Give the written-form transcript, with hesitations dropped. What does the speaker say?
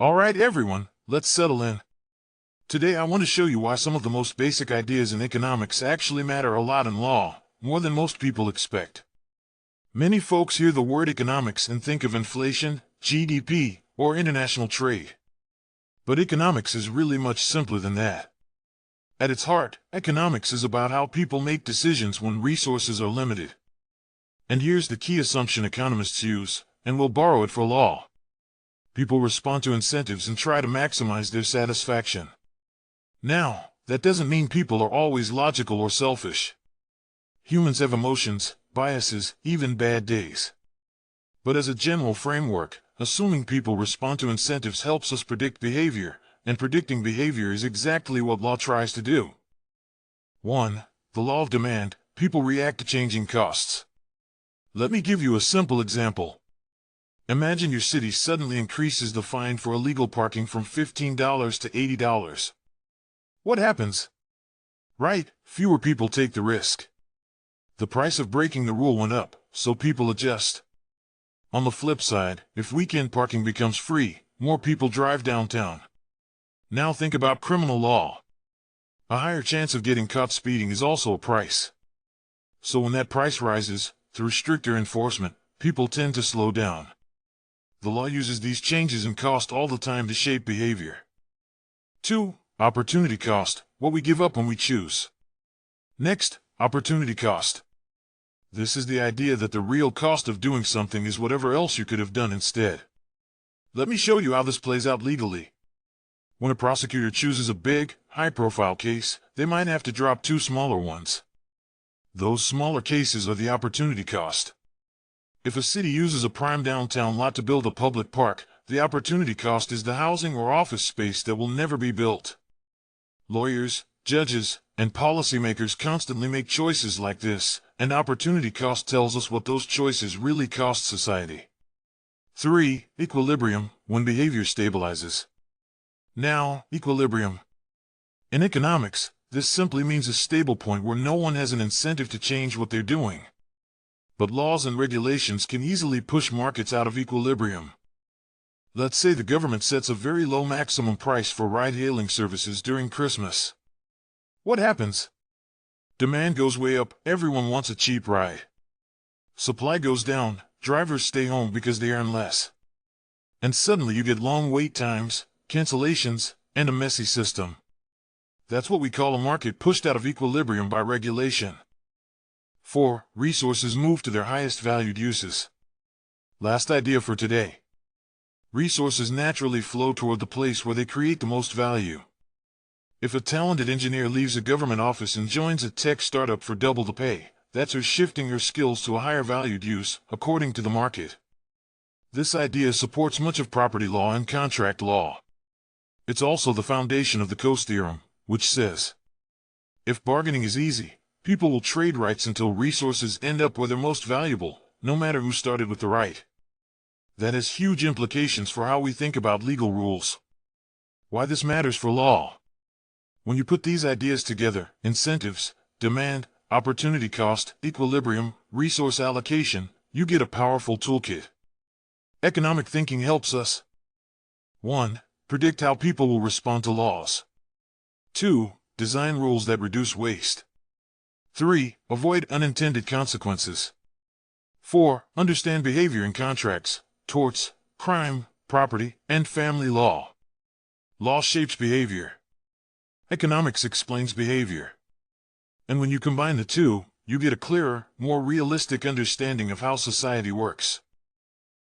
Alright everyone, let's settle in. Today I want to show you why some of the most basic ideas in economics actually matter a lot in law, more than most people expect. Many folks hear the word economics and think of inflation, GDP, or international trade. But economics is really much simpler than that. At its heart, economics is about how people make decisions when resources are limited. And here's the key assumption economists use, and we'll borrow it for law. People respond to incentives and try to maximize their satisfaction. Now, that doesn't mean people are always logical or selfish. Humans have emotions, biases, even bad days. But as a general framework, assuming people respond to incentives helps us predict behavior, and predicting behavior is exactly what law tries to do. 1. The law of demand. People react to changing costs. Let me give you a simple example. Imagine your city suddenly increases the fine for illegal parking from $15 to $80. What happens? Right, fewer people take the risk. The price of breaking the rule went up, so people adjust. On the flip side, if weekend parking becomes free, more people drive downtown. Now think about criminal law. A higher chance of getting caught speeding is also a price. So when that price rises, through stricter enforcement, people tend to slow down. The law uses these changes in cost all the time to shape behavior. 2. Opportunity cost, what we give up when we choose. Next, opportunity cost. This is the idea that the real cost of doing something is whatever else you could have done instead. Let me show you how this plays out legally. When a prosecutor chooses a big, high-profile case, they might have to drop two smaller ones. Those smaller cases are the opportunity cost. If a city uses a prime downtown lot to build a public park, the opportunity cost is the housing or office space that will never be built. Lawyers, judges, and policymakers constantly make choices like this, and opportunity cost tells us what those choices really cost society. 3. Equilibrium, when behavior stabilizes. Now, equilibrium. In economics, this simply means a stable point where no one has an incentive to change what they're doing. But laws and regulations can easily push markets out of equilibrium. Let's say the government sets a very low maximum price for ride-hailing services during Christmas. What happens? Demand goes way up, everyone wants a cheap ride. Supply goes down, drivers stay home because they earn less. And suddenly you get long wait times, cancellations, and a messy system. That's what we call a market pushed out of equilibrium by regulation. 4. Resources move to their highest valued uses. Last idea for today. Resources naturally flow toward the place where they create the most value. If a talented engineer leaves a government office and joins a tech startup for double the pay, that's her shifting her skills to a higher valued use, according to the market. This idea supports much of property law and contract law. It's also the foundation of the Coase theorem, which says, if bargaining is easy, people will trade rights until resources end up where they're most valuable, no matter who started with the right. That has huge implications for how we think about legal rules. Why this matters for law. When you put these ideas together, incentives, demand, opportunity cost, equilibrium, resource allocation, you get a powerful toolkit. Economic thinking helps us 1. Predict how people will respond to laws. 2. Design rules that reduce waste. 3. Avoid unintended consequences. 4. Understand behavior in contracts, torts, crime, property, and family law. Law shapes behavior. Economics explains behavior. And when you combine the two, you get a clearer, more realistic understanding of how society works.